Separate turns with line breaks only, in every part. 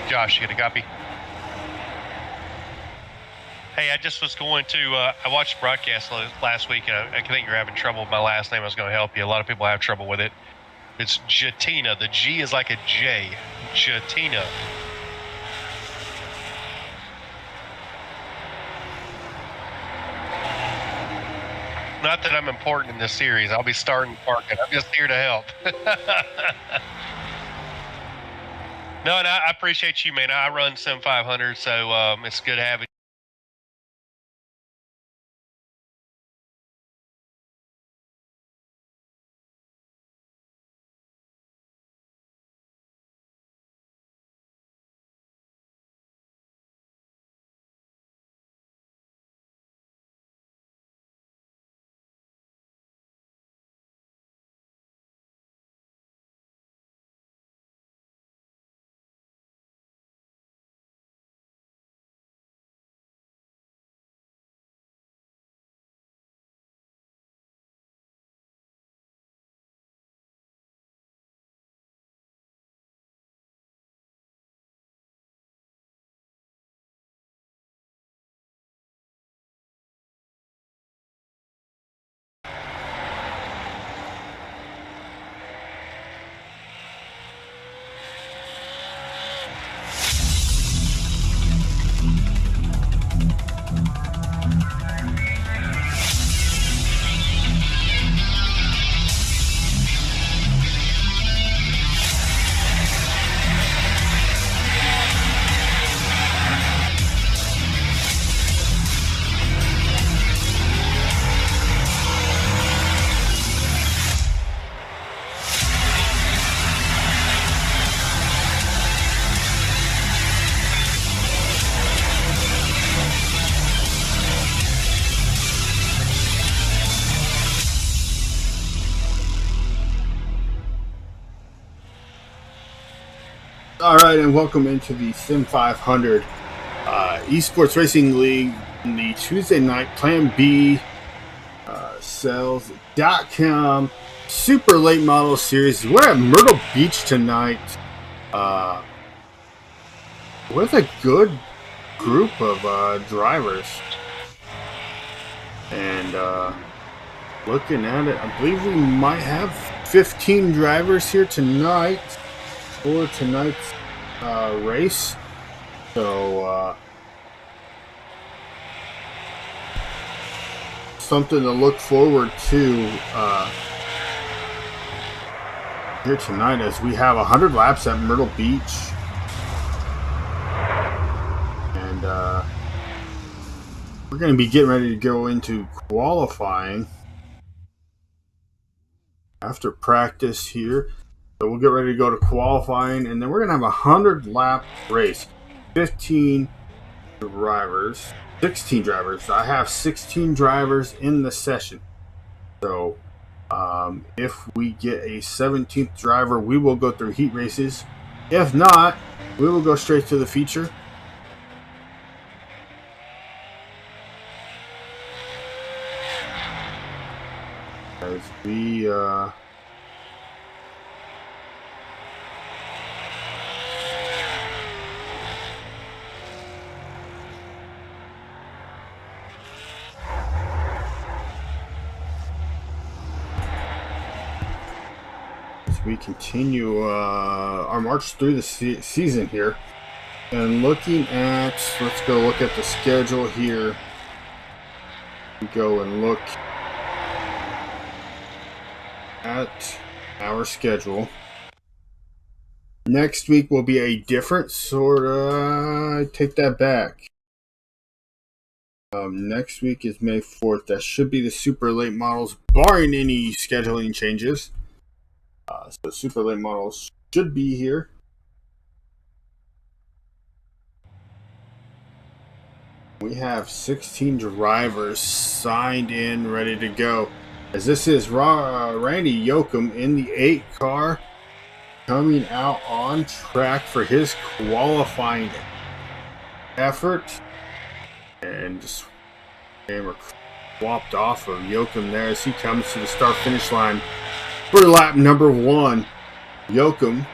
Josh, you get a copy? Hey, I just was going to, I watched the broadcast last week, and I think you're having trouble with my last name. I was going to help you. A lot of people have trouble with it. It's Jatina. The G is like a J. Jatina. Not that I'm important in this series. I'll be starting parking. I'm just here to help. No, and I appreciate you, man. I run Sim 500, so it's good having
All right, and welcome into the Sim 500 Esports Racing League in the Tuesday night Plan B sales.com super late model series. We're at Myrtle Beach tonight with a good group of drivers. And looking at it, I believe we might have 15 drivers here tonight for tonight's race. So something to look forward to here tonight, as we have 100 laps at Myrtle Beach, and we're going to be getting ready to go into qualifying after practice here. So we'll get ready to go to qualifying, and then we're going to have a 100-lap race. 16 drivers. I have 16 drivers in the session. So if we get a 17th driver, we will go through heat races. If not, we will go straight to the feature. As we we continue our march through the season here, and looking at, let's go look at the schedule here. We go and look at our schedule. Next week will be a different sort of, I take that back. Next week is May 4th. That should be the super late models, barring any scheduling changes. So super late models should be here. We have 16 drivers signed in, ready to go. As this is Randy Yoakum in the 8 car, coming out on track for his qualifying effort. And just camera swapped off of Yoakum there as he comes to the start-finish line for lap number 1. Yoakum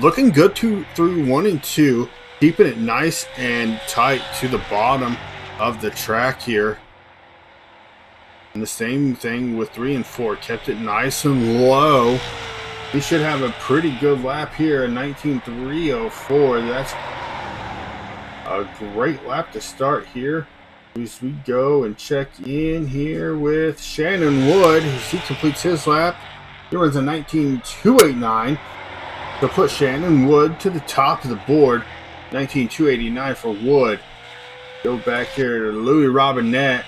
looking good through 1 and 2, keeping it nice and tight to the bottom of the track here. And the same thing with 3 and 4, kept it nice and low. He should have a pretty good lap here in 19.304. That's a great lap to start here. As we go and check in here with Shannon Wood as he completes his lap. He runs a 19.289 to put Shannon Wood to the top of the board. 19.289 for Wood. Go back here to Louis Robinette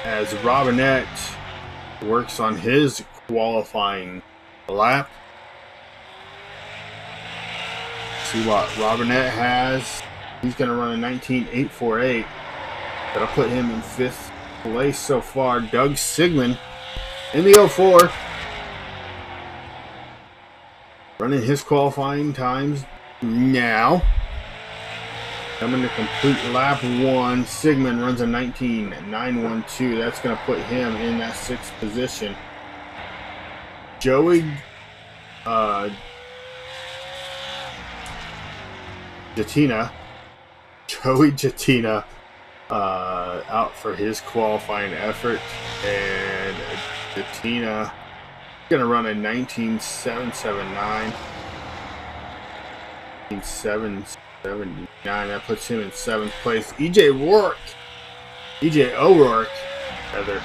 as Robinette works on his qualifying lap. See what Robinette has. He's going to run a 19.848. That'll put him in 5th place so far. Doug Sigmund in the 04. Running his qualifying times now. Coming to complete lap 1. Sigmund runs a 19.912. That's going to put him in that 6th position. Joey Jatina out for his qualifying effort, and Jatina gonna run a 19.779. 19.779. That puts him in 7th place. EJ O'Rourke rather,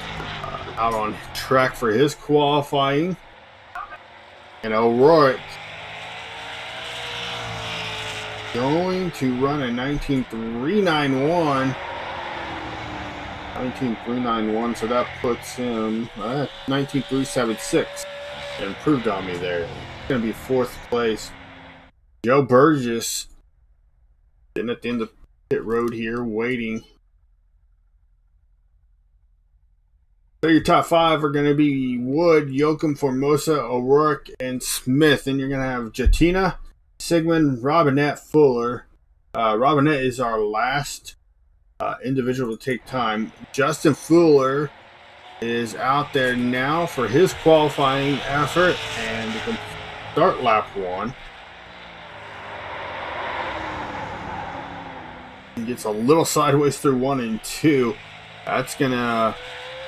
out on track for his qualifying, and O'Rourke going to run a 19.391. 19.391, so that puts him 19.376. Improved on me there. It's going to be 4th place. Joe Burgess sitting at the end of pit road here, waiting. So your top 5 are going to be Wood, Yoakum, Formosa, O'Rourke, and Smith. And you're going to have Jatina, Sigmund, Robinette, Fuller. Robinette is our last individual to take time. Justin Fuller is out there now for his qualifying effort and to start lap 1. He gets a little sideways through 1 and 2. That's gonna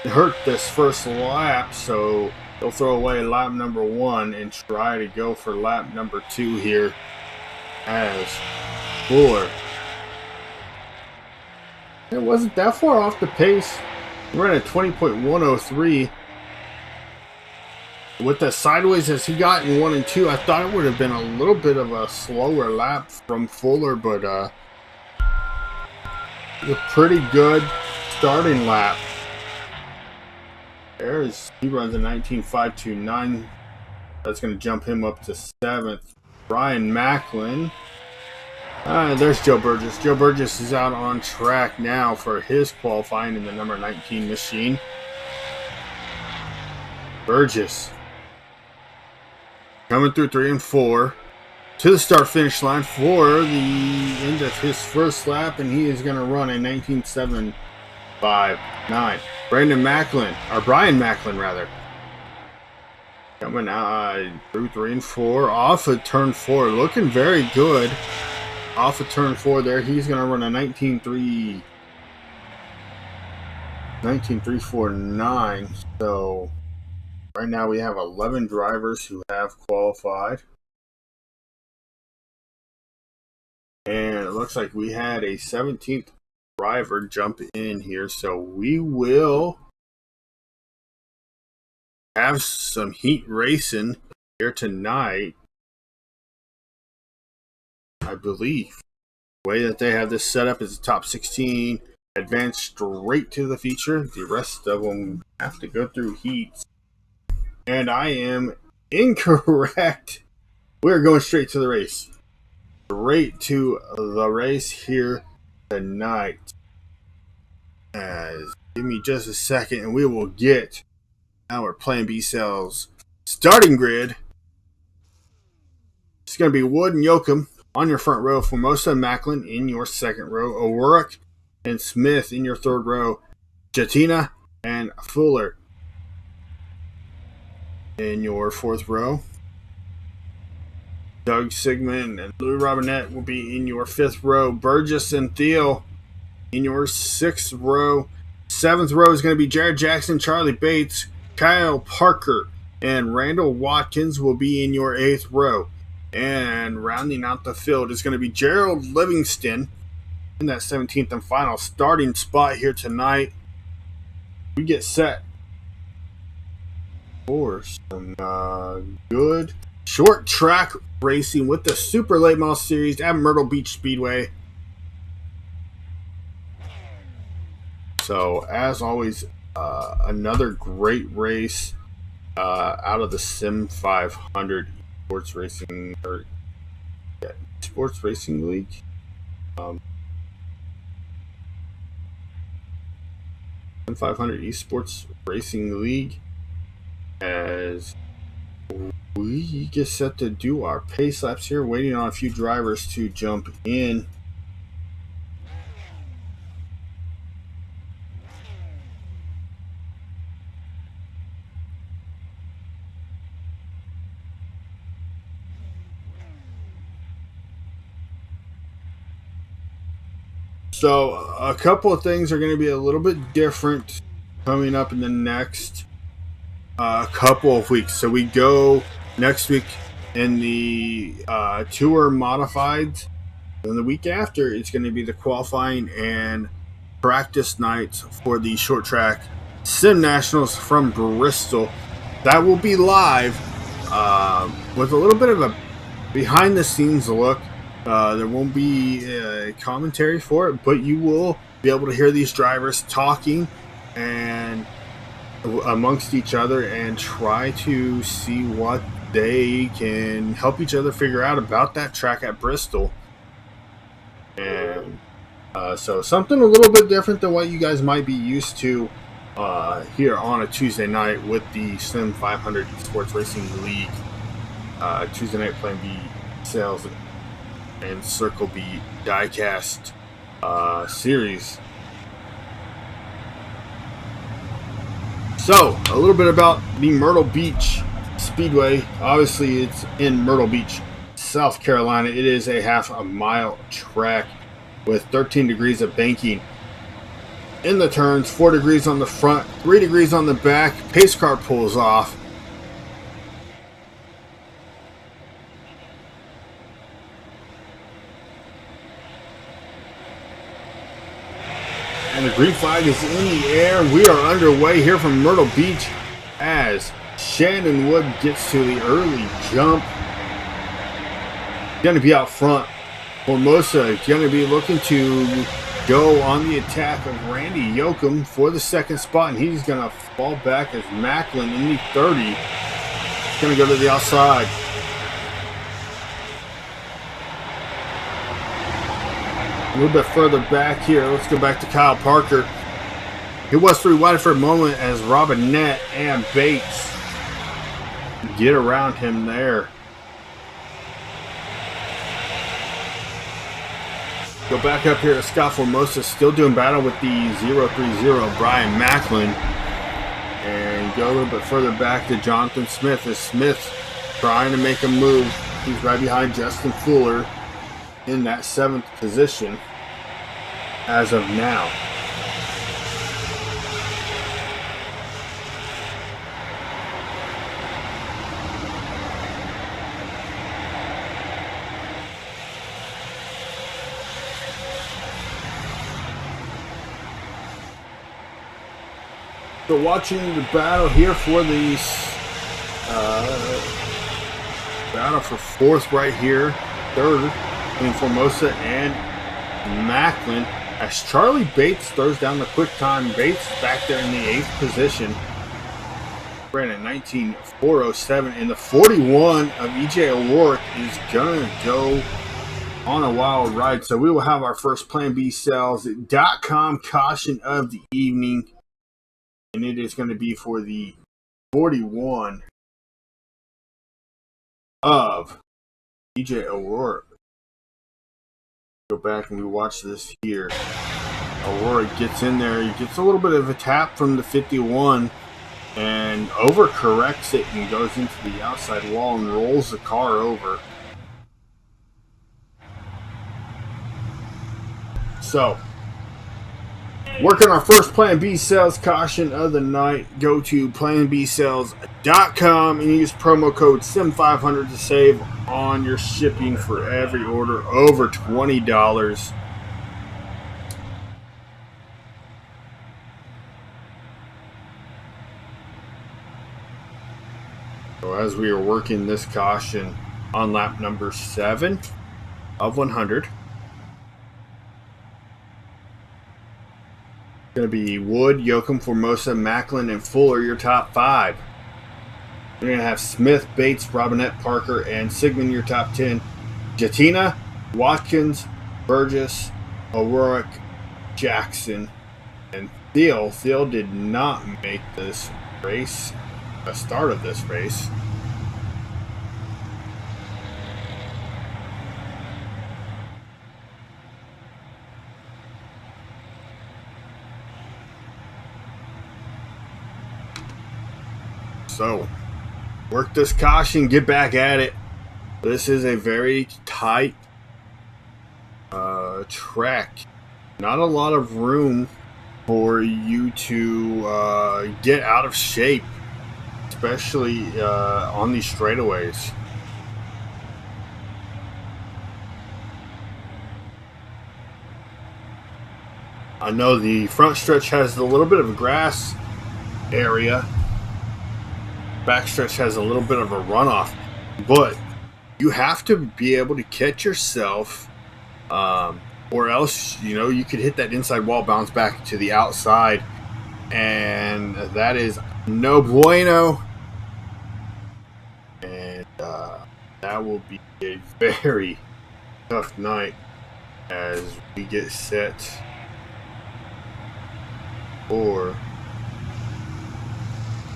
hurt this first lap, so he'll throw away lap number 1 and try to go for lap number 2 here as Fuller. It wasn't that far off the pace. We're at 20.103. With the sideways as he got in 1 and 2, I thought it would have been a little bit of a slower lap from Fuller, but it was a pretty good starting lap. He runs a 19.529. That's going to jump him up to 7th. Brian Macklin. There's Joe Burgess. Joe Burgess is out on track now for his qualifying in the number 19 machine. Burgess coming through 3 and 4 to the start-finish line for the end of his first lap, and he is going to run a 19.759. Brian Macklin rather, coming out through 3 and 4 off of turn 4, looking very good. Off of turn 4 there, he's going to run a 19.349. So right now we have 11 drivers who have qualified. And it looks like we had a 17th driver jump in here. So we will have some heat racing here tonight. I believe the way that they have this set up is the top 16 advance straight to the feature. The rest of them have to go through heats. And I am incorrect. We're going straight to the race. Straight to the race here tonight. Give me just a second and we will get our Plan B cells starting grid. It's going to be Wood and Yoakum on your front row, Formosa and Macklin in your second row, O'Rourke and Smith in your third row, Jatina and Fuller in your fourth row. Doug Sigmund and Louis Robinette will be in your 5th row. Burgess and Thiel in your 6th row. 7th row is going to be Jared Jackson, Charlie Bates, Kyle Parker, and Randall Watkins will be in your 8th row. And rounding out the field is going to be Gerald Livingston in that 17th and final starting spot here tonight. We get set for some good short track racing with the Super Late Model Series at Myrtle Beach Speedway. So, as always, another great race out of the Sim 500 Sports Racing Sports Racing League. Sim 500 Esports Racing League, as we get set to do our pace laps here, waiting on a few drivers to jump in. So a couple of things are going to be a little bit different coming up in the next couple of weeks. So we go next week in the Tour Modifieds. And the week after, it's going to be the qualifying and practice nights for the short track Sim Nationals from Bristol. That will be live with a little bit of a behind the scenes look. There won't be commentary for it, but you will be able to hear these drivers talking and amongst each other and try to see what they can help each other figure out about that track at Bristol. And so something a little bit different than what you guys might be used to here on a Tuesday night with the Sim 500 Sports Racing League Tuesday Night Plan B sales and Circle B diecast series. So, a little bit about the Myrtle Beach Speedway. Obviously, it's in Myrtle Beach, South Carolina. It is a half-mile track with 13 degrees of banking in the turns, 4 degrees on the front, 3 degrees on the back. Pace car pulls off. And the green flag is in the air. We are underway here from Myrtle Beach as Shannon Wood gets to the early jump. Going to be out front. Formosa going to be looking to go on the attack of Randy Yoakum for the second spot, and he's going to fall back as Macklin in the 30. He's going to go to the outside. A little bit further back here, let's go back to Kyle Parker. It was 3 wide for a moment as Robinette and Bates get around him there. Go back up here to Scott Formosa, still doing battle with the 030 Brian Macklin. And go a little bit further back to Jonathan Smith as Smith's trying to make a move. He's right behind Justin Fuller in that 7th position as of now. So watching the battle here for the battle for 4th right here, 3rd between Formosa and Macklin, as Charlie Bates throws down the quick time. Bates back there in the 8th position, ran at 19.407, and the 41 of EJ O'Rourke is gonna go on a wild ride. So we will have our first Plan B Sales.com caution of the evening, and it is going to be for the 41 of EJ O'Rourke. Go back and we watch this here. O'Rourke gets in there. He gets a little bit of a tap from the 51 and overcorrects it and goes into the outside wall and rolls the car over. So, working our first Plan B sales caution of the night. Go to planbsales.com and use promo code SIM500 to save on your shipping for every order over $20. So as we are working this caution on lap number 7 of 100, going to be Wood, Yoakum, Formosa, Macklin, and Fuller, your top 5. You're going to have Smith, Bates, Robinette, Parker, and Sigmund, your top 10. Jatina, Watkins, Burgess, O'Rourke, Jackson, and Thiel. Thiel did not make this race, the start of this race. So, work this caution, get back at it. This is a very tight track. Not a lot of room for you to get out of shape, especially on these straightaways. I know the front stretch has a little bit of a grass area. Backstretch has a little bit of a runoff, but you have to be able to catch yourself, or else you could hit that inside wall, bounce back to the outside, and that is no bueno. And that will be a very tough night as we get set for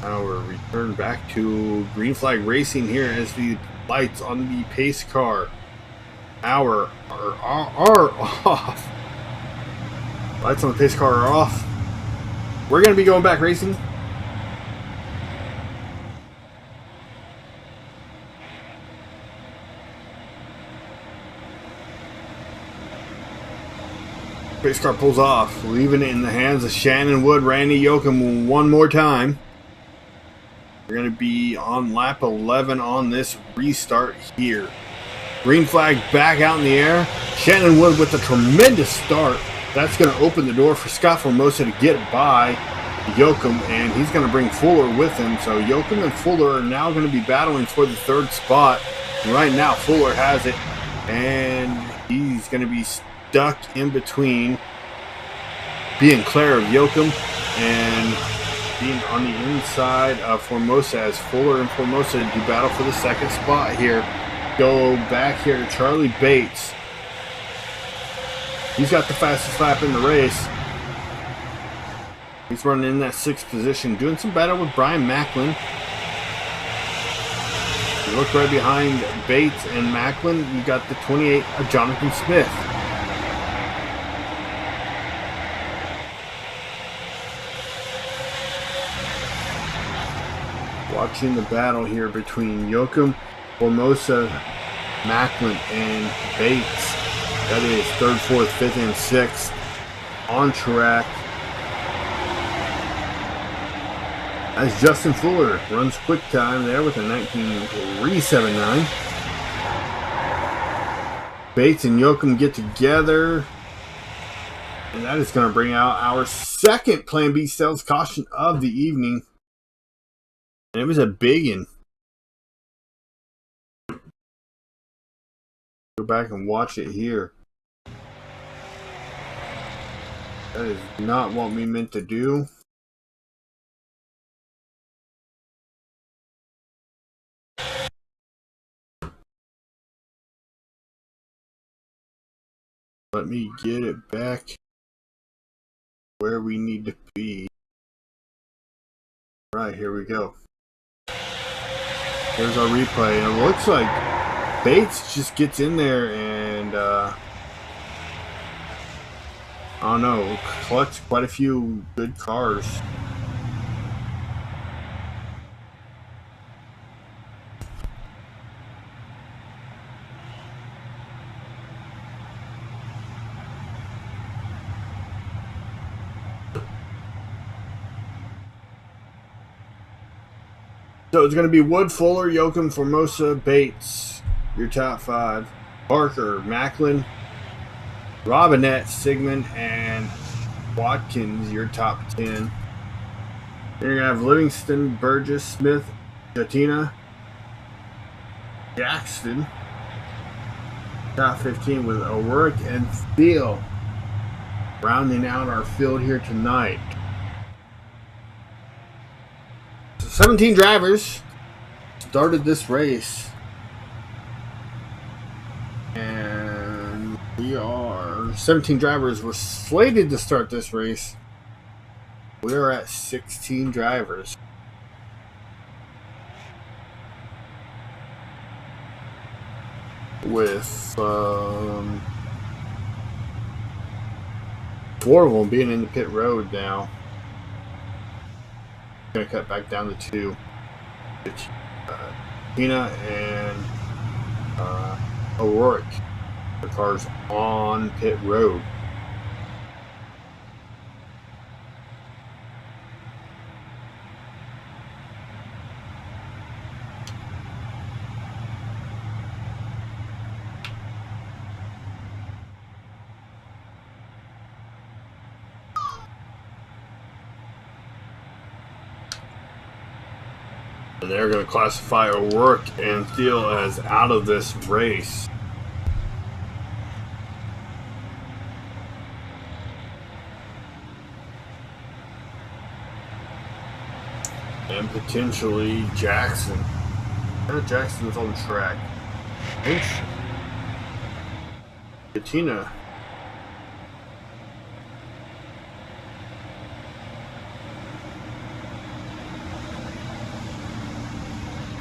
our return back to green flag racing here as the lights on the pace car are off. Lights on the pace car are off. We're going to be going back racing. Pace car pulls off, leaving it in the hands of Shannon Wood, Randy Yoakum one more time. We're going to be on lap 11 on this restart here. Green flag back out in the air. Shannon Wood with a tremendous start. That's going to open the door for Scott Formosa to get by Yoakum, and he's going to bring Fuller with him. So Yoakum and Fuller are now going to be battling for the 3rd spot. And right now Fuller has it, and he's going to be stuck in between being clear of Yoakum and being on the inside of Formosa, as Fuller and Formosa do battle for the 2nd spot here. Go back here to Charlie Bates. He's got the fastest lap in the race. He's running in that 6th position, doing some battle with Brian Macklin. You look right behind Bates and Macklin, you got the 28 of Jonathan Smith. Watching the battle here between Yoakum, Formosa, Macklin, and Bates. That is 3rd, 4th, 5th, and 6th on track. As Justin Fuller runs quick time there with a 19.379. Bates and Yoakum get together, and that is going to bring out our 2nd Plan B sales caution of the evening. And it was a big one. Go back and watch it here. That is not what we meant to do. Let me get it back where we need to be. Right, here we go. There's our replay, and it looks like Bates just gets in there and I don't know, collects quite a few good cars. So it's going to be Wood, Fuller, Yoakum, Formosa, Bates, your top 5. Parker, Macklin, Robinette, Sigmund, and Watkins, your top 10. You're going to have Livingston, Burgess, Smith, Jatina, Jackson, top 15 with O'Rourke and Thiel rounding out our field here tonight. 17 drivers started this race, and we are 17 drivers were slated to start this race. We are at 16 drivers. With 4 of them being in the pit road now. Going to cut back down to 2. Tina and O'Rourke. The car's on pit road. They're going to classify O'Rourke and Thiel as out of this race. And potentially Jackson. Jackson's on the track. Katina.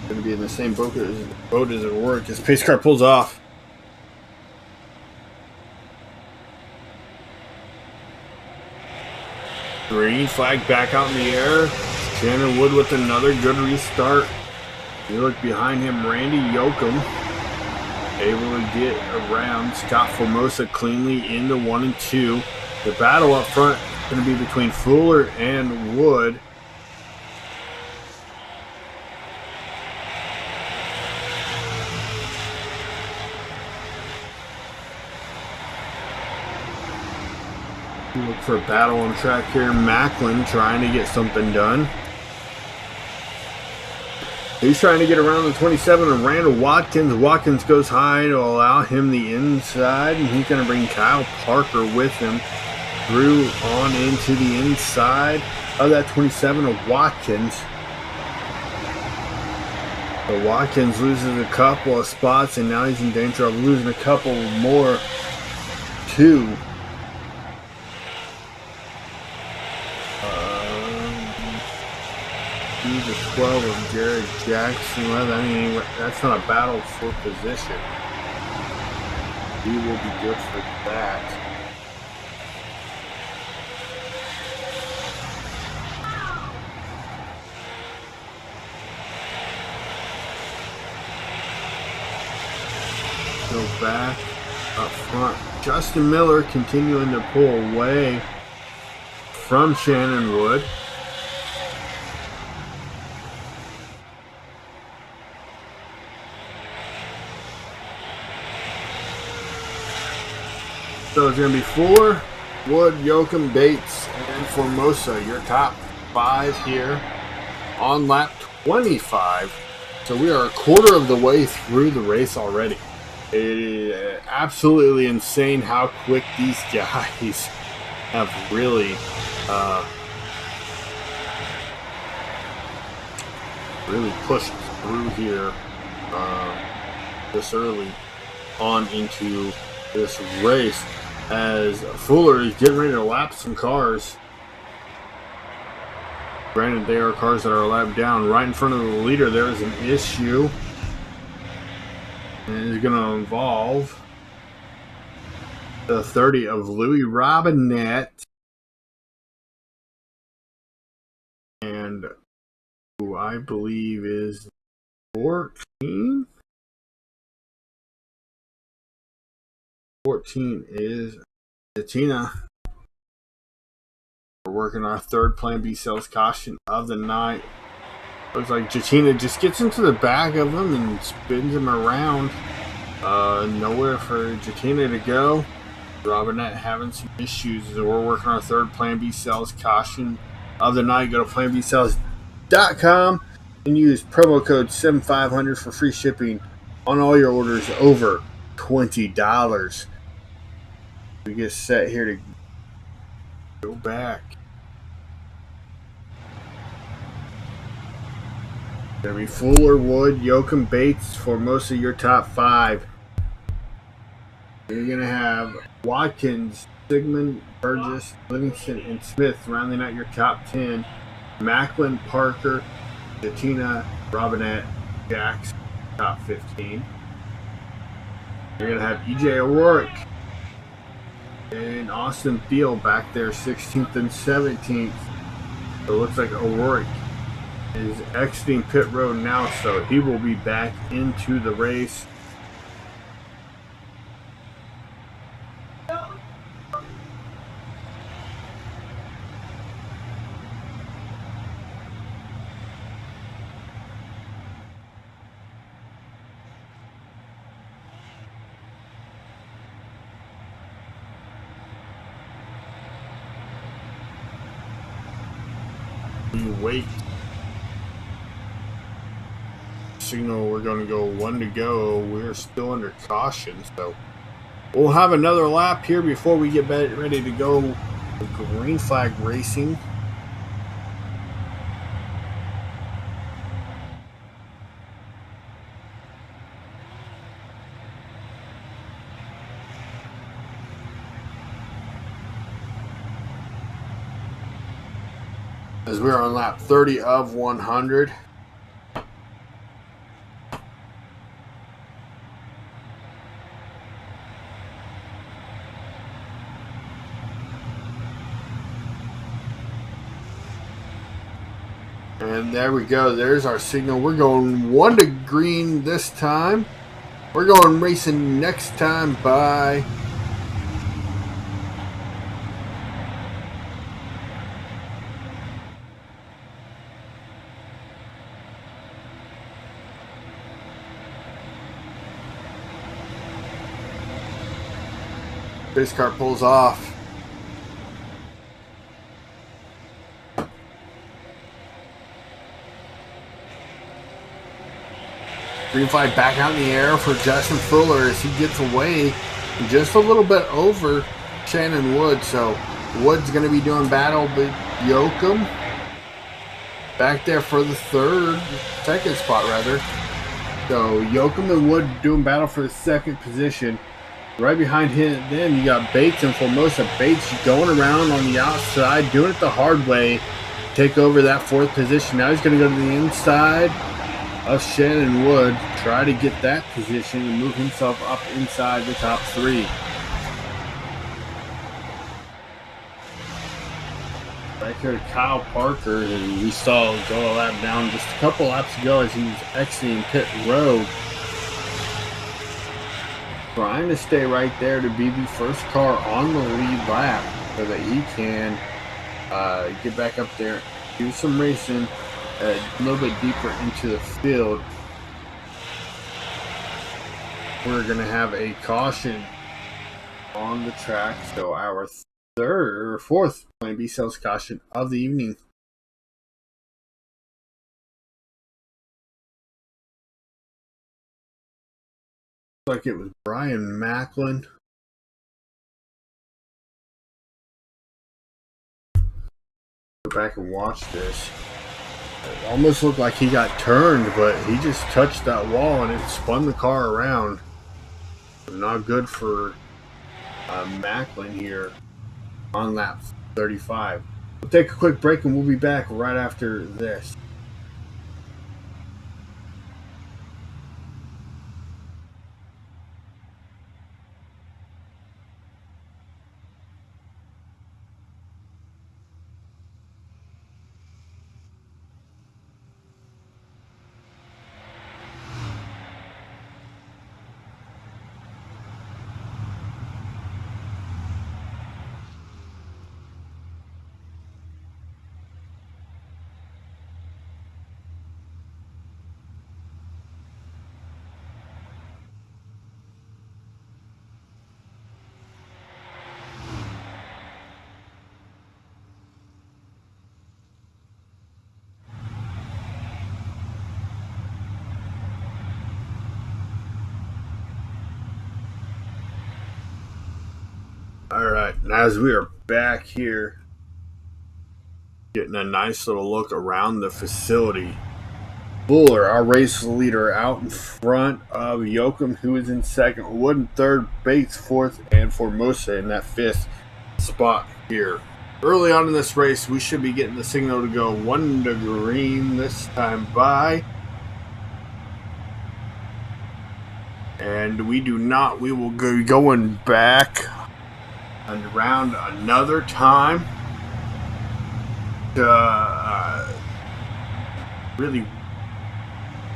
Going to be in the same boat as O'Rourke. His pace car pulls off. Green flag back out in the air. Shannon Wood with another good restart. You look behind him, Randy Yoakum able to get around Scott Formosa cleanly into 1 and 2. The battle up front is going to be between Fuller and Wood. Look for a battle on track here. Macklin trying to get something done. He's trying to get around the 27 and Randall Watkins. Watkins goes high to allow him the inside, and he's going to bring Kyle Parker with him through on into the inside of that 27 of Watkins. So Watkins loses a couple of spots, and now he's in danger of losing a couple more too. The 12 of Jared Jackson. Well, I mean, that's not a battle for position. He will be good for that. Go back up front. Justin Miller continuing to pull away from Shannon Wood. So it's going to be Fuller, Wood, Yoakum, Bates, and Formosa. Your top 5 here on lap 25. So we are a quarter of the way through the race already. It is absolutely insane how quick these guys have really pushed through here this early on into this race. As Fuller is getting ready to lap some cars. Granted, they are cars that are lapped down. Right in front of the leader, there is an issue. And it's going to involve the 30 of Louis Robinette. And who I believe is 14. 14 is Tina. We're working our third Plan B sales caution of the night. Looks like Jatina just gets into the back of him and spins him around. Nowhere for Jatina to go. Robinette having some issues. We're working our third Plan B sales caution of the night. Go to planbsales.com and use promo code 7500 for free shipping on all your orders over $20. We get set here to go back. Gonna be Fuller, Wood, Yoakum, Bates for most of your top 5. You're gonna have Watkins, Sigmund, Burgess, Livingston, and Smith rounding out your top 10. Macklin, Parker, Jatina, Robinette, Jax, top 15. You're gonna have EJ O'Rourke and Austin Thiel back there, 16th and 17th. So it looks like O'Rourke is exiting pit road now, so he will be back into the race. You wait. Signal we're going to go 1 to go. We're still under caution, so we'll have another lap here before we get ready to go with green flag racing. As we're on lap 30 of 100. And there we go. There's our signal. We're going 1 to green this time. We're going racing next time by Pace car pulls off. Green flag back out in the air for Justin Fuller as he gets away just a little bit over Shannon Wood. So Wood's going to be doing battle with Yoakum back there for the second spot rather. So Yoakum and Wood doing battle for the second position. Right behind him, then you got Bates and Formosa. Bates going around on the outside, doing it the hard way, take over that 4th position. Now he's going to go to the inside of Shannon Wood, try to get that position and move himself up inside the top 3. Back here to Kyle Parker, and we saw go a lap down just a couple laps ago as he's exiting pit road. Trying to stay right there to be the first car on the lead lap so that he can get back up there, do some racing a little bit deeper into the field. We're going to have a caution on the track, so our 4th Plan B sales caution of the evening. Like it was Brian Macklin. Go back and watch this. It almost looked like he got turned, but he just touched that wall and it spun the car around. Not good for Macklin here on lap 35. We'll take a quick break and we'll be back right after this. Alright, and as we are back here, getting a nice little look around the facility. Fuller, our race leader, out in front of Yoakum, who is in second. Wood in third, Bates fourth, and Formosa in that fifth spot here. Early on in this race, we should be getting the signal to go 1 to green this time by. And we do not. We will go going back and around another time to really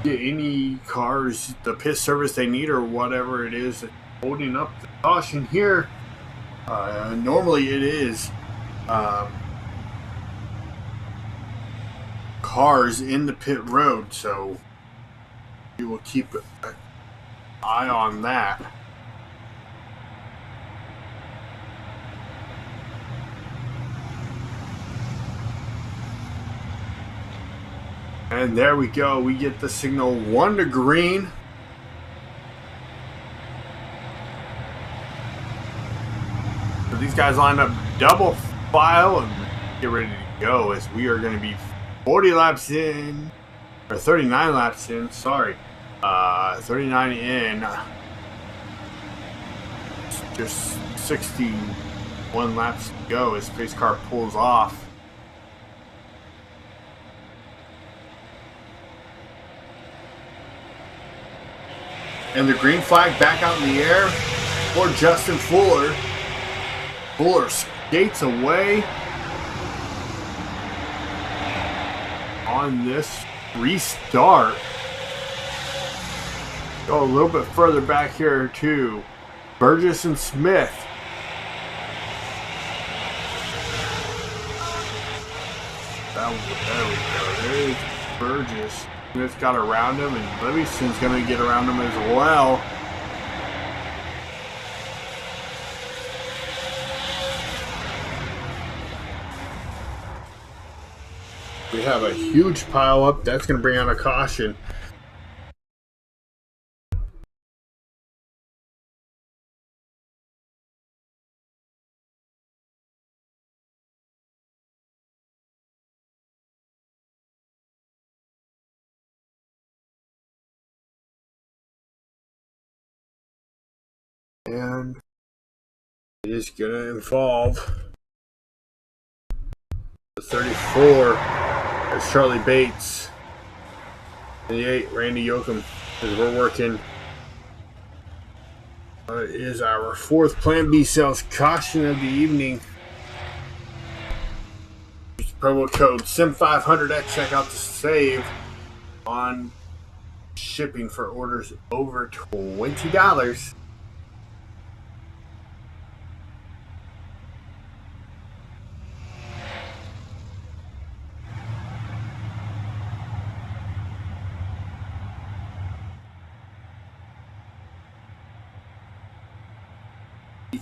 get any cars the pit service they need or whatever it is holding up the caution here. Normally it is cars in the pit road, so we will keep an eye on that. And there we go. We get the signal 1 to green. So these guys line up double file and get ready to go as we are going to be 40 laps in, or 39 laps in, sorry. 39 in. Just 61 laps to go as pace car pulls off. And the green flag back out in the air for Justin Fuller. Fuller skates away on this restart. Go a little bit further back here too. Burgess and Smith. There we go. There's Burgess. Smith got around him, and Livingston's going to get around him as well. We have a huge pile up. That's going to bring out a caution. And it is going to involve the 34 as Charlie Bates. And the 8, Randy Yoakum, as we're working. It is our 4th Plan B sales caution of the evening. Use promo code SIM500 at checkout to save on shipping for orders over $20.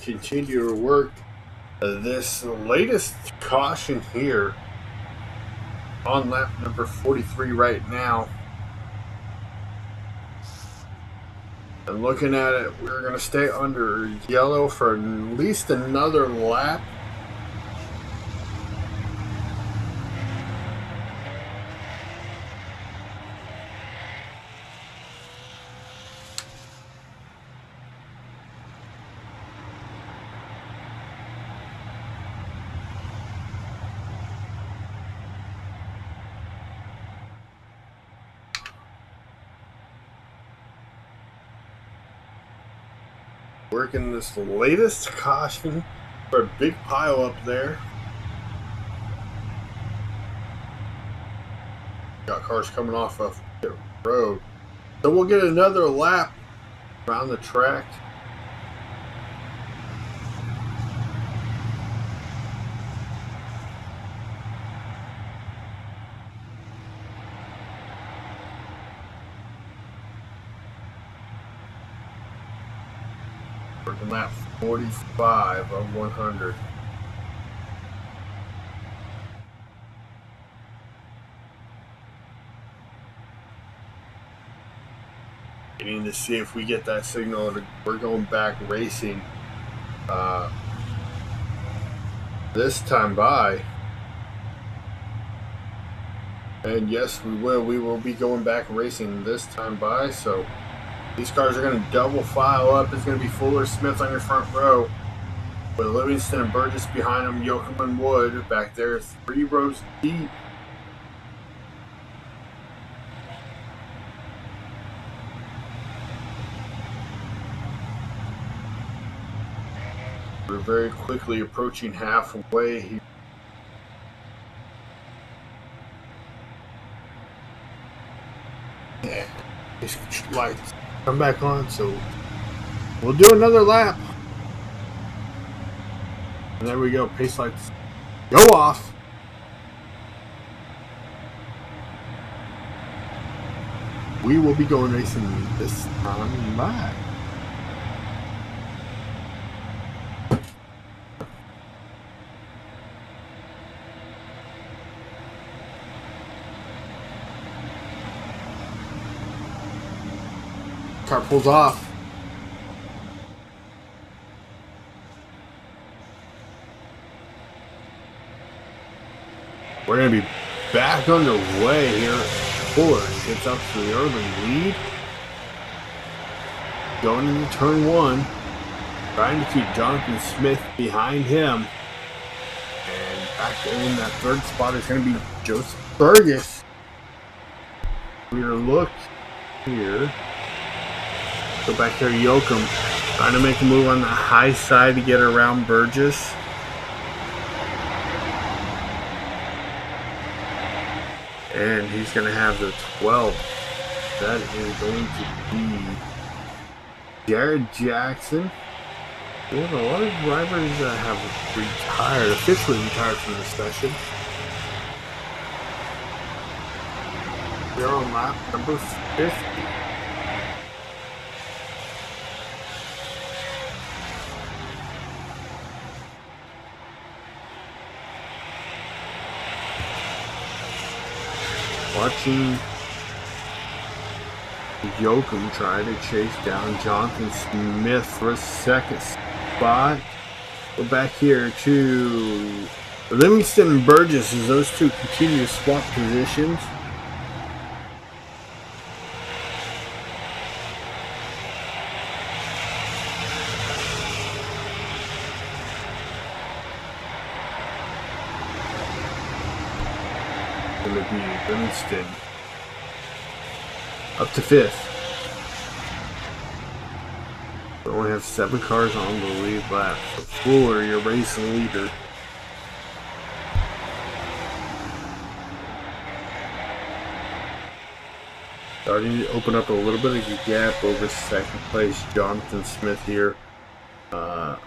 Continue to work this latest caution here on lap number 43 right now. And looking at it, we're going to stay under yellow for at least another lap. Working this latest caution for a big pile up there. Got cars coming off of the road. So we'll get another lap around the track. Lap 45 of 100. Getting to see if we get that signal. We're going back racing this time by. And yes, we will. We will be going back racing this time by. So these cars are going to double file up. It's going to be Fuller, Smith on your front row, with Livingston and Burgess behind them. Yoakum and Wood back there, 3 rows deep. We're very quickly approaching halfway here. Yeah, these lights come back on, so we'll do another lap. And there we go, pace lights go off. We will be going racing this time by. Car pulls off. We're going to be back underway here. Fuller gets up to the early lead. Going into turn 1. Trying to keep Jonathan Smith behind him. And back in that third spot is going to be Joseph Burgess. We're look here. Go back here, Yoakum. Trying to make a move on the high side to get around Burgess. And he's going to have the 12. That is going to be Jared Jackson. We have a lot of drivers that have retired, officially retired from the session. We're on lap number 50. Watching Yoakum try to chase down Jonathan Smith for a second spot. Go back here to Livingston and Burgess as those two continue to swap positions. Going to be Livingston up to 5th. We only have 7 cars on the lead lap. So Fuller, your race leader. Starting to open up a little bit of a gap over second place Jonathan Smith here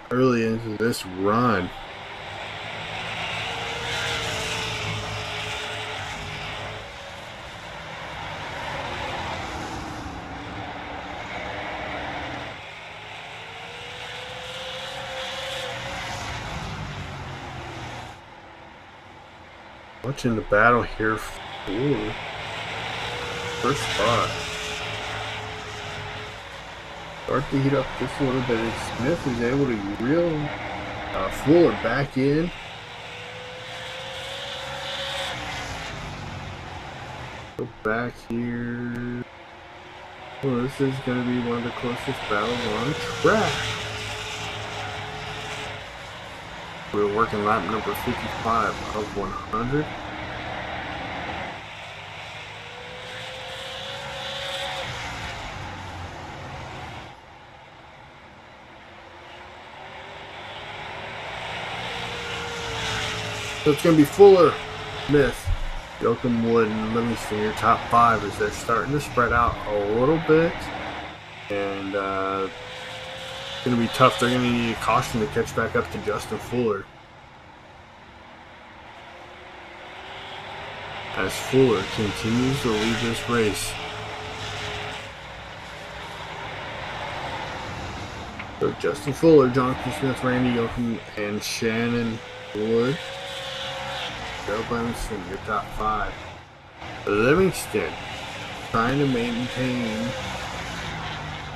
early into this run. Watching the battle here for first spot. Start to heat up just a little bit. And Smith is able to reel Fuller back in. Go back here. Well, this is going to be one of the closest battles on track. We're working lap number 55 of 100. So it's going to be Fuller, Smith, Yoakum, Wood, and Livingston, your top 5 as they're starting to spread out a little bit. And it's going to be tough. They're going to need a caution to catch back up to Justin Fuller. As Fuller continues to lead this race. So Justin Fuller, Jonathan Smith, Randy Yoakum, and Shannon Wood. Joe Livingston, your top 5. Livingston trying to maintain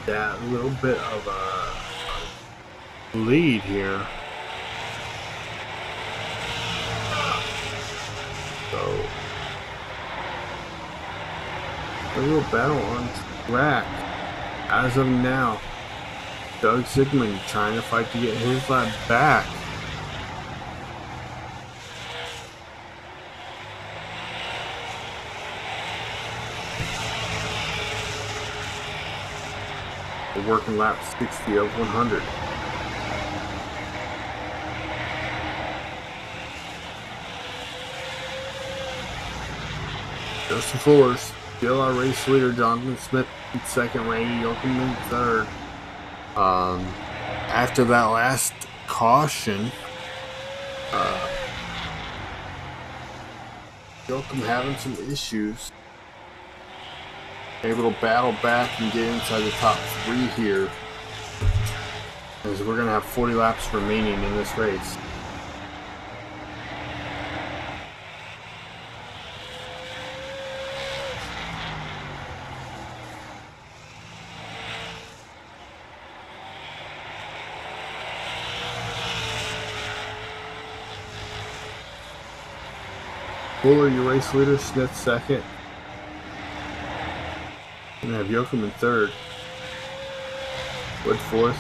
that little bit of a lead here. So, a real battle on track as of now. Doug Sigmund trying to fight to get his lap back. We're working lap 60 of 100. Justin Fuller's still our race leader. Jonathan Smith in second, Randy Yoakum in third. After that last caution, Yoakum having some issues. Able to battle back and get inside the top 3 here, as we're going to have 40 laps remaining in this race. Fuller, your race leader. Smith second. And have Yoakum in third. Wood fourth.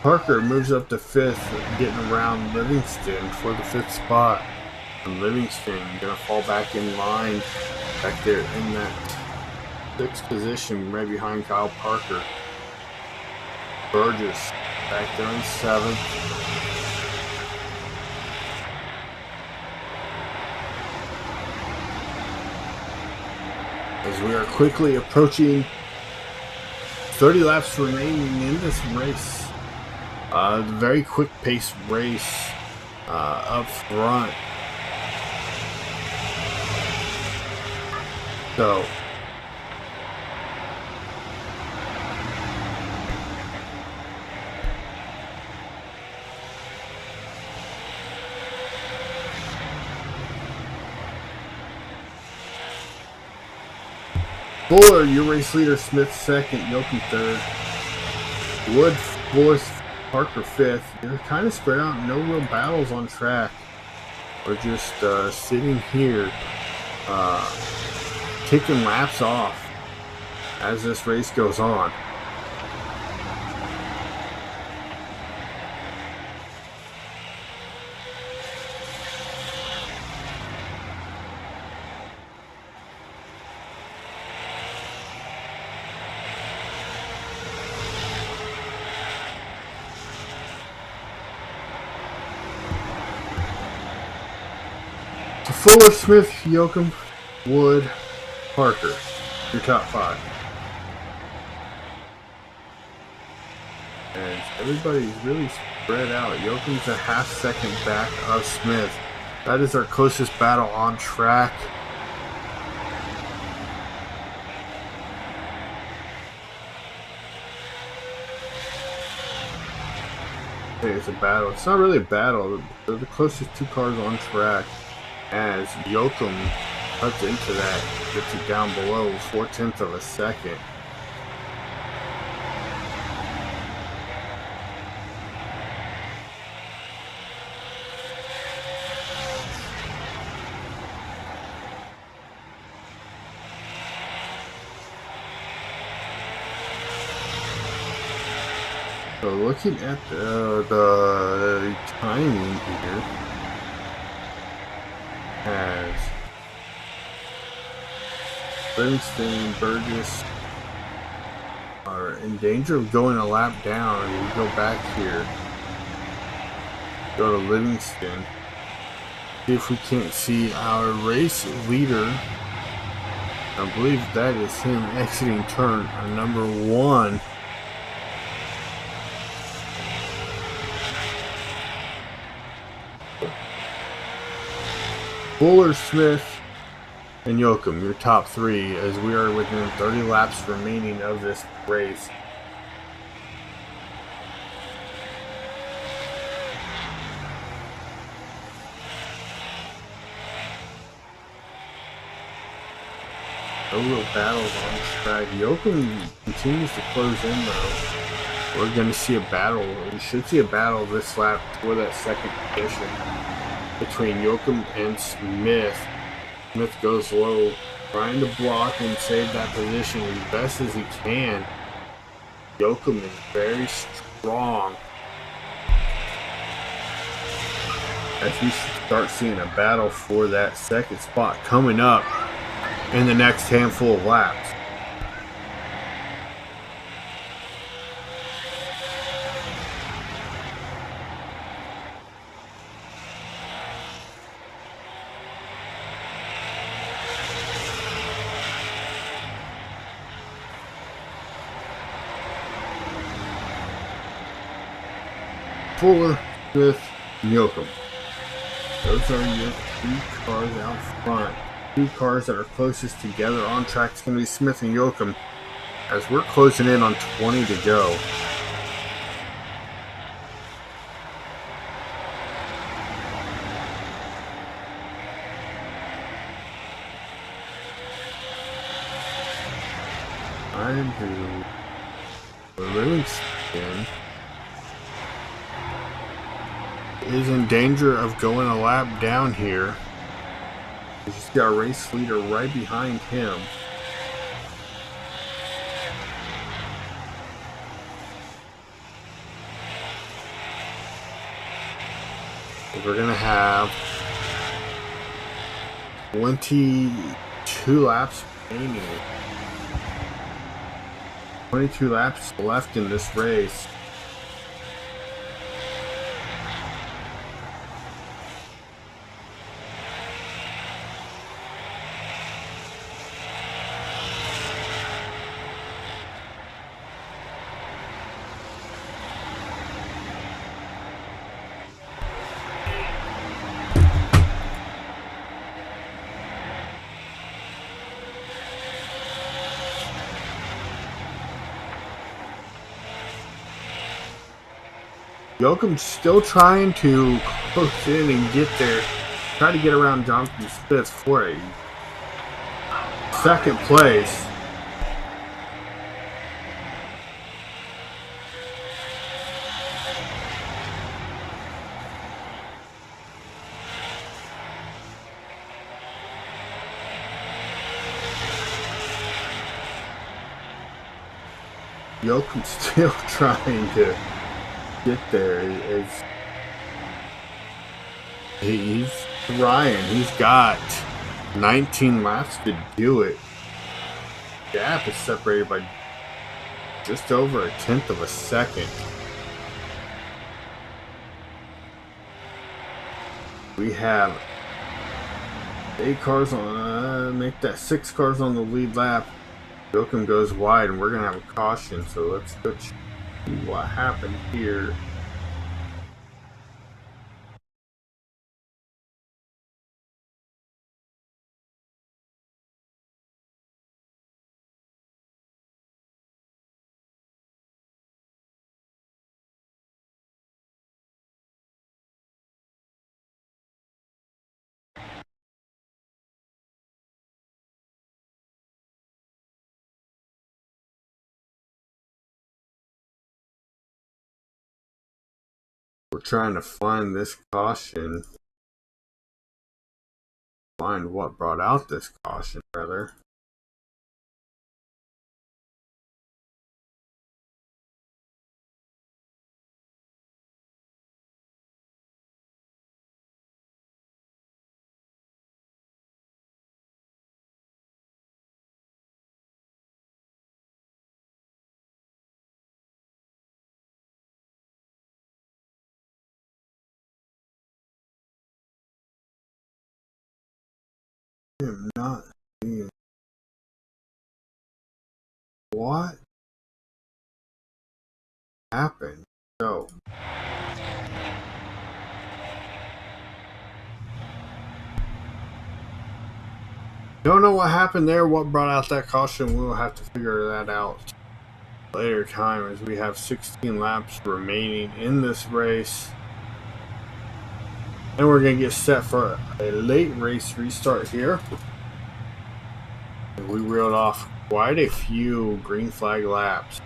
Parker moves up to fifth, getting around Livingston for the 5th spot. And Livingston gonna fall back in line back there in that 6th position, right behind Kyle Parker. Burgess back there in 7th. As we are quickly approaching 30 laps remaining in this race. Very quick pace race up front. So Fuller, your race leader. Smith second, Yoakum third. Wood fourth, Parker fifth. They're kind of spread out, no real battles on track. We're just sitting here, kicking laps off as this race goes on. Fuller, Smith, Yoakum, Wood, Parker, your top 5. And everybody's really spread out. Yoakum's a half second back of Smith. That is our closest battle on track. It's a battle. It's not really a battle. They're the closest 2 cars on track. As Yoakum cuts into that, gets it down below 4/10 of a second. So looking at the timing here, as Livingston and Burgess are in danger of going a lap down. And we go back here, go to Livingston, see if we can't see our race leader. I believe that is him exiting turn number 1. Fuller, Smith, and Yoakum, your top 3, as we are within 30 laps remaining of this race. No real battles on track. Yoakum continues to close in though. We're going to see a battle. We should see a battle this lap for that second position between Yoakum and Smith. Smith goes low, trying to block and save that position as best as he can. Yoakum is very strong. As we start seeing a battle for that second spot coming up in the next handful of laps. Fuller, Smith, and Yoakum. Those are your three cars out front. Two cars that are closest together on track is going to be Smith and Yoakum as we're closing in on 20 to go. Time to Livingston is in danger of going a lap down here. He's just got a race leader right behind him. We're going to have 22 laps remaining. 22 laps left in this race. Yoakum's still trying to push in and get there. Try to get around Jonathan Smith for a second place. Yoakum's still trying to get there. He's Ryan. He's got 19 laps to do it. The gap is separated by just over a tenth of a second. We have 8 cars on, make that 6 cars on the lead lap. Yoakum goes wide, and we're gonna have a caution. So let's go check what happened here. We're trying to find this caution. Find what brought out this caution, rather. I am not seeing what happened. So don't know what happened there, what brought out that caution. We'll have to figure that out later time as we have 16 laps remaining in this race. And we're going to get set for a late race restart here. We reeled off quite a few green flag laps.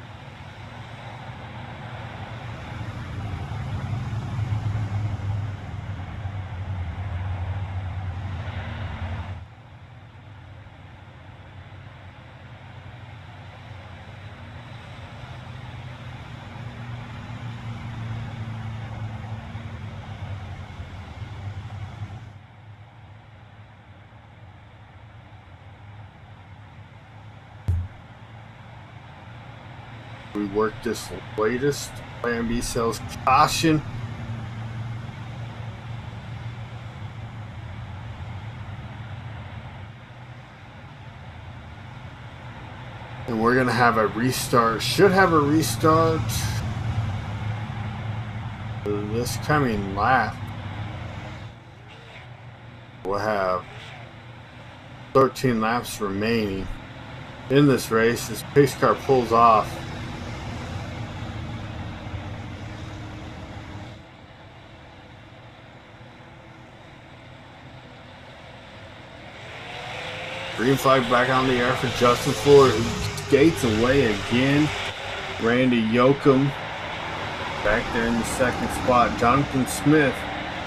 We work this latest Plan B sales caution. And we're going to have a restart. Should have a restart this coming lap. We'll have 13 laps remaining in this race. This pace car pulls off. Green flag back on the air for Justin Fuller, who skates away again. Randy Yoakum back there in the second spot. Jonathan Smith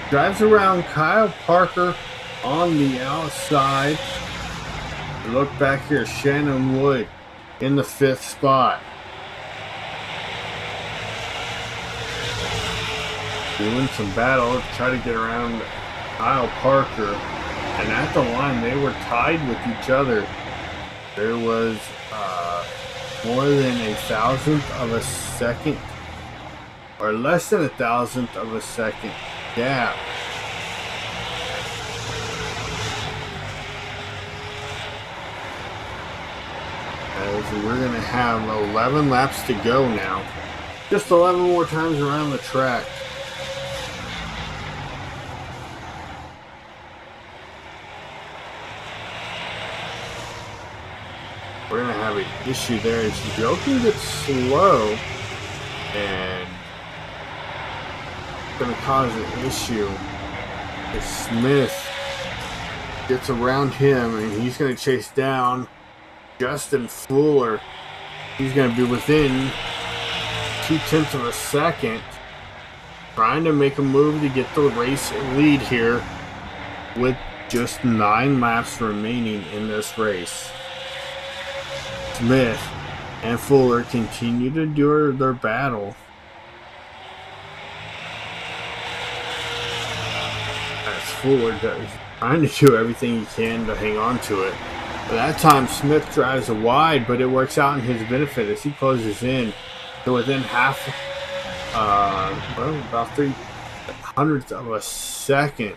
drives around Kyle Parker on the outside. Look back here, Shannon Wood in the fifth spot. Doing some battle to try to get around Kyle Parker. And at the line, they were tied with each other. There was more than a thousandth of a second, or less than a thousandth of a second gap. As we're going to have 11 laps to go now. Just 11 more times around the track. We're going to have an issue there. As Joking gets slow and it's going to cause an issue. As Smith gets around him and he's going to chase down Justin Fuller. He's going to be within 0.2 of a second. Trying to make a move to get the race lead here with just 9 laps remaining in this race. Smith and Fuller continue to do their battle. As Fuller does, trying to do everything he can to hang on to it. But that time Smith drives wide, but it works out in his benefit as he closes in to within half, about 0.03 of a second.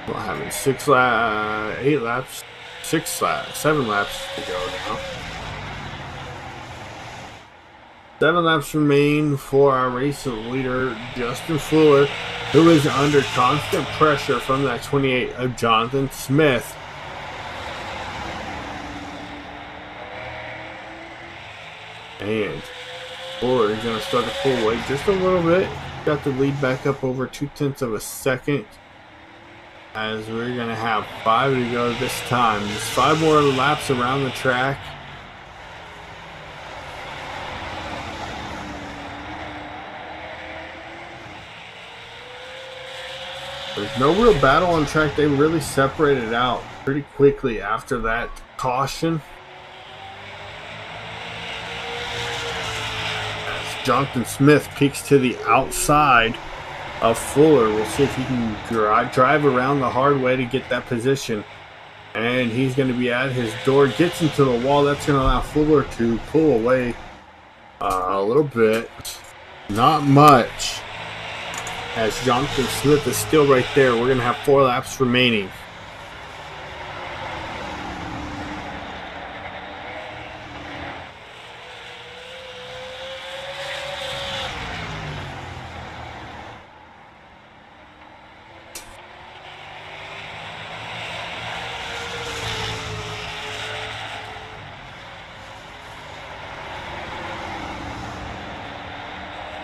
We're having 7 laps to go now. 7 laps remain for our race leader, Justin Fuller, who is under constant pressure from that 28 of Jonathan Smith. And Fuller is going to start to pull away just a little bit. Got the lead back up over 0.2 of a second. As we're going to have 5 to go this time. Just 5 more laps around the track. There's no real battle on track. They really separated out pretty quickly after that caution. As Jonathan Smith peeks to the outside of Fuller. We'll see if he can drive around the hard way to get that position. And he's going to be at his door. Gets into the wall. That's going to allow Fuller to pull away a little bit. Not much. As Jonathan Smith is still right there. We're going to have 4 laps remaining.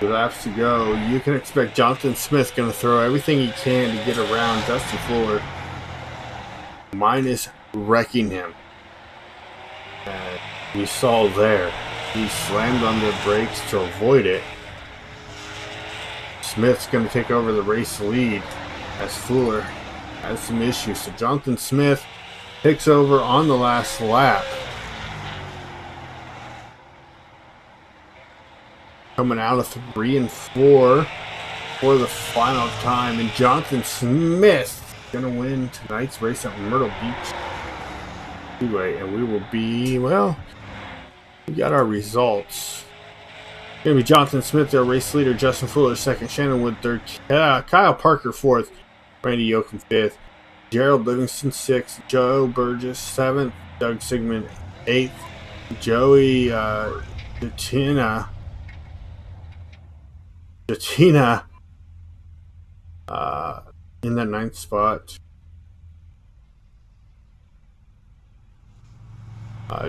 Laps to go. You can expect Jonathan Smith going to throw everything he can to get around Justin Fuller, minus wrecking him. And you saw there, he slammed on the brakes to avoid it. Smith's going to take over the race lead as Fuller has some issues. So Jonathan Smith takes over on the last lap. Coming out of 3 and 4. for the final time, and Jonathan Smith gonna win tonight's race at Myrtle Beach Speedway, and we will be, well, we got our results. Gonna be Jonathan Smith, their race leader, Justin Fuller second, Shannon Wood third, Kyle Parker fourth, Randy Yoakum fifth, Gerald Livingston sixth, Joe Burgess seventh, Doug Sigmund eighth, Joey Jatina in that ninth spot.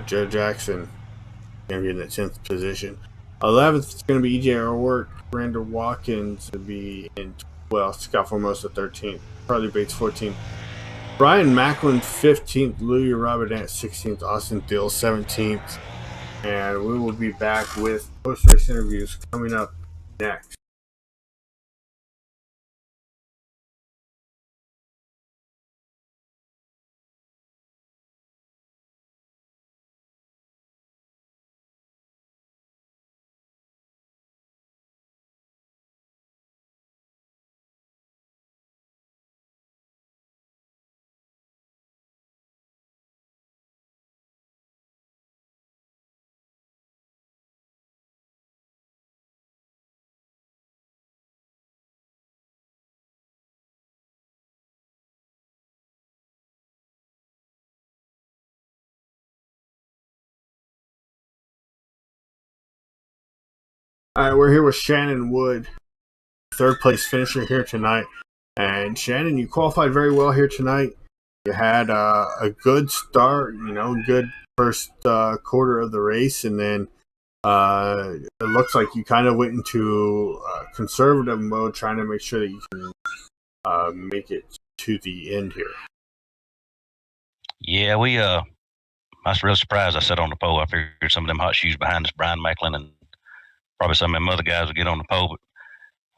Joe Jackson going to be in that 10th position. 11th is going to be EJ O'Rourke. Randall Watkins to be in 12th. Scott Formosa 13th. Charlie Bates 14th. Brian Macklin 15th. Louis Robinette 16th. Austin Dill 17th. And we will be back with post-race interviews coming up next. All right, we're here with Shannon Wood, third place finisher here tonight. And Shannon, you qualified very well here tonight. You had a good start, good first quarter of the race, and then it looks like you kind of went into conservative mode, trying to make sure that you can make it to the end here.
Yeah, I was real surprised I sat on the pole. I figured some of them hot shoes behind us, Brian Macklin, and probably some of them other guys would get on the pole. But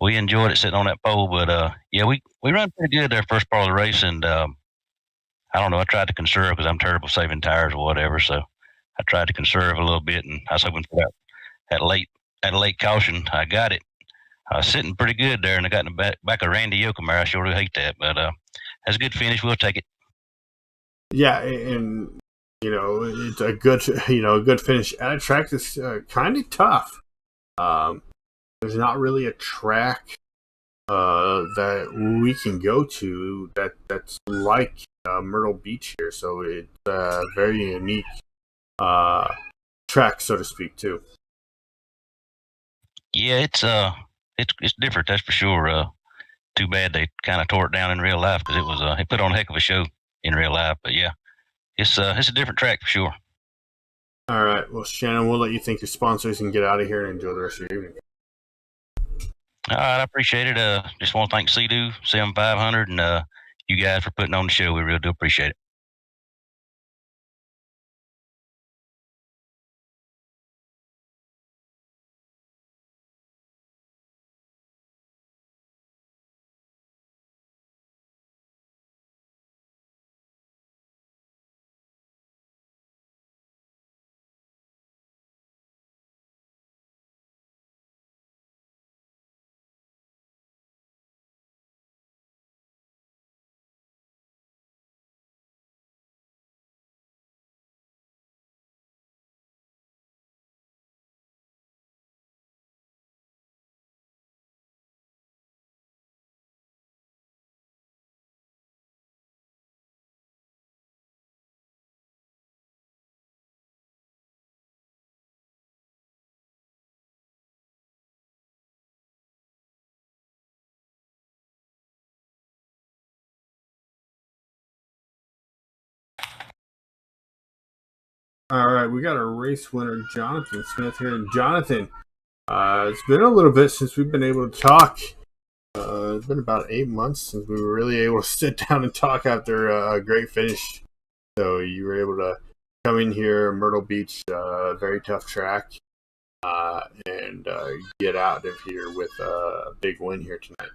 we enjoyed it sitting on that pole. But yeah, we ran pretty good there first part of the race, and I don't know. I tried to conserve because I'm terrible saving tires or whatever. So I tried to conserve a little bit, and I was hoping for that late caution. I got it. I was sitting pretty good there, and I got in the back of Randy Yoakum. I sure do hate that, but that's a good finish. We'll take it.
Yeah, and it's a good finish at a track that's kind of tough. There's not really a track that we can go to that's like Myrtle Beach here, so it's a very unique track, so to speak, too.
Yeah, it's different, that's for sure. Too bad they kind of tore it down in real life because it put on a heck of a show in real life. But yeah, it's a different track for sure.
All right, well, Shannon, we'll let you thank your sponsors and get out of here and enjoy the rest of your evening.
All right, I appreciate it. Just want to thank Sea-Doo, 7500, and you guys for putting on the show. We really do appreciate it.
All right, we got a race winner, Jonathan Smith here. And Jonathan, it's been a little bit since we've been able to talk. It's been about 8 months since we were really able to sit down and talk after a great finish. So you were able to come in here, Myrtle Beach, very tough track, and get out of here with a big win here tonight.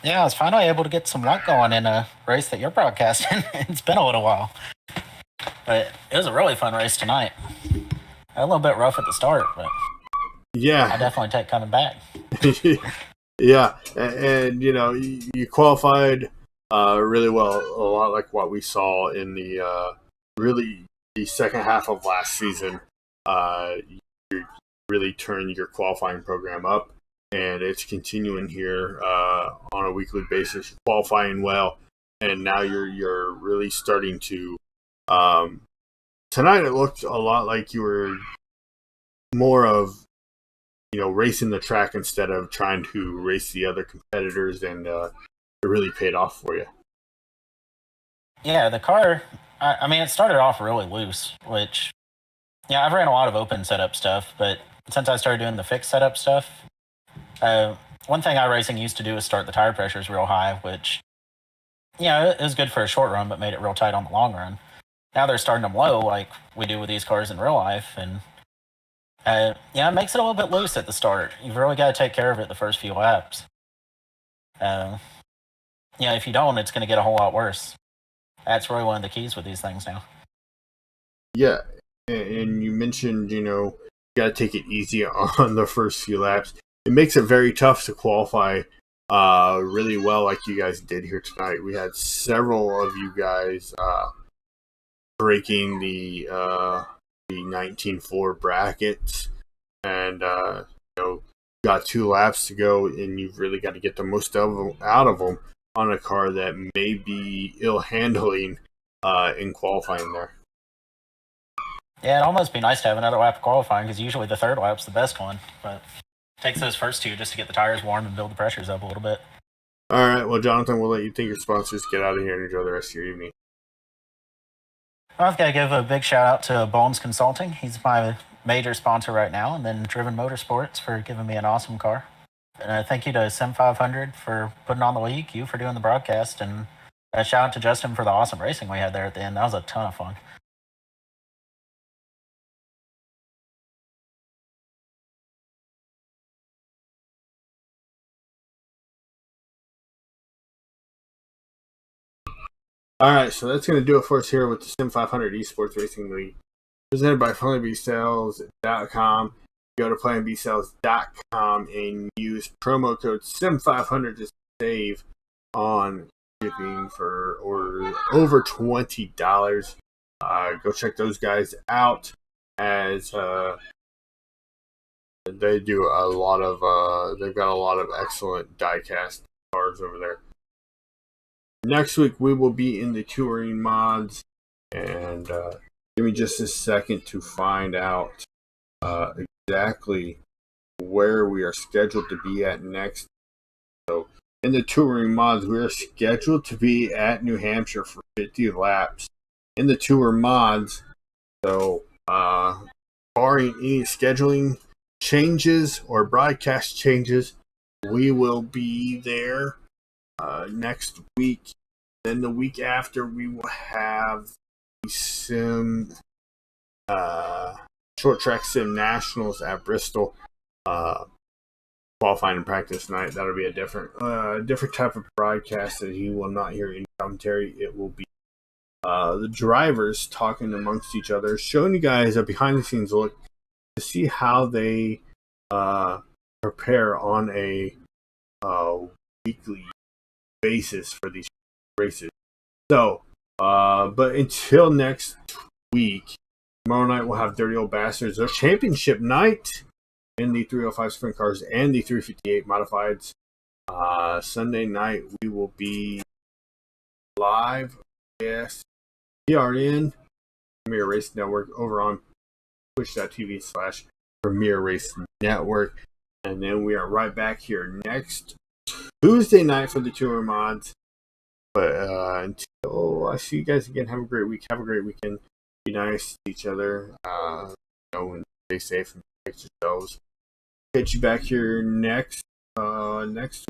Yeah, I was finally able to get some luck going in a race that you're broadcasting. It's been a little while. But it was a really fun race tonight. A little bit rough at the start, but
yeah,
I definitely take coming back.
Yeah, and you qualified really well, a lot like what we saw in the really the second half of last season. You really turned your qualifying program up, and it's continuing here on a weekly basis, qualifying well, and now you're really starting to. Tonight it looked a lot like you were more of racing the track instead of trying to race the other competitors, and it really paid off for you.
Yeah, the car, I mean, it started off really loose, which, yeah, I've ran a lot of open setup stuff, but since I started doing the fixed setup stuff, one thing iRacing used to do is start the tire pressures real high, which, it was good for a short run, but made it real tight on the long run. Now they're starting them low, like we do with these cars in real life, and it makes it a little bit loose at the start. You've really got to take care of it the first few laps. If you don't, it's going to get a whole lot worse. That's really one of the keys with these things now.
Yeah, and you mentioned, you got to take it easy on the first few laps. It makes it very tough to qualify really well like you guys did here tonight. We had several of you guys breaking the 19.4 brackets, and got 2 laps to go, and you've really got to get the most out of them on a car that may be ill handling in qualifying there.
Yeah, it'd almost be nice to have another lap of qualifying, because usually the third lap's the best one, but it takes those first 2 just to get the tires warm and build the pressures up a little bit.
All right, well, Jonathan, we'll let you thank your sponsors, get out of here, and enjoy the rest of your evening.
I've got to give a big shout out to Bones Consulting. He's my major sponsor right now, and then Driven Motorsports for giving me an awesome car. And thank you to Sim 500 for putting on the league, you for doing the broadcast, and a shout out to Justin for the awesome racing we had there at the end. That was a ton of fun.
All right, so that's going to do it for us here with the Sim 500 Esports Racing League, presented by PlayAndBSales.com. Go to PlayAndBSales.com and use promo code SIM500 to save on shipping for orders over $20. Go check those guys out, as they do a lot of. They've got a lot of excellent diecast cars over there. Next week we will be in the touring mods, and give me just a second to find out exactly where we are scheduled to be at next. So in the touring mods, we are scheduled to be at New Hampshire for 50 laps in the tour mods. So barring any scheduling changes or broadcast changes, we will be there next week. Then the week after, we will have the Sim Short Track Sim Nationals at Bristol. Qualifying and practice night. That'll be a different type of broadcast that you will not hear any commentary. It will be the drivers talking amongst each other, showing you guys a behind the scenes look to see how they prepare on a weekly basis for these races. So, but until next week, tomorrow night we'll have Dirty Old Bastards, their championship night in the 305 sprint cars and the 358 modifieds. Sunday night we will be live with PRN, Premier Race Network, over on twitch.tv/Premier Race Network. And then we are right back here next Tuesday night for the tour mods. But until I see you guys again, have a great week. Have a great weekend. Be nice to each other. And stay safe and protect yourselves. Catch you back here next week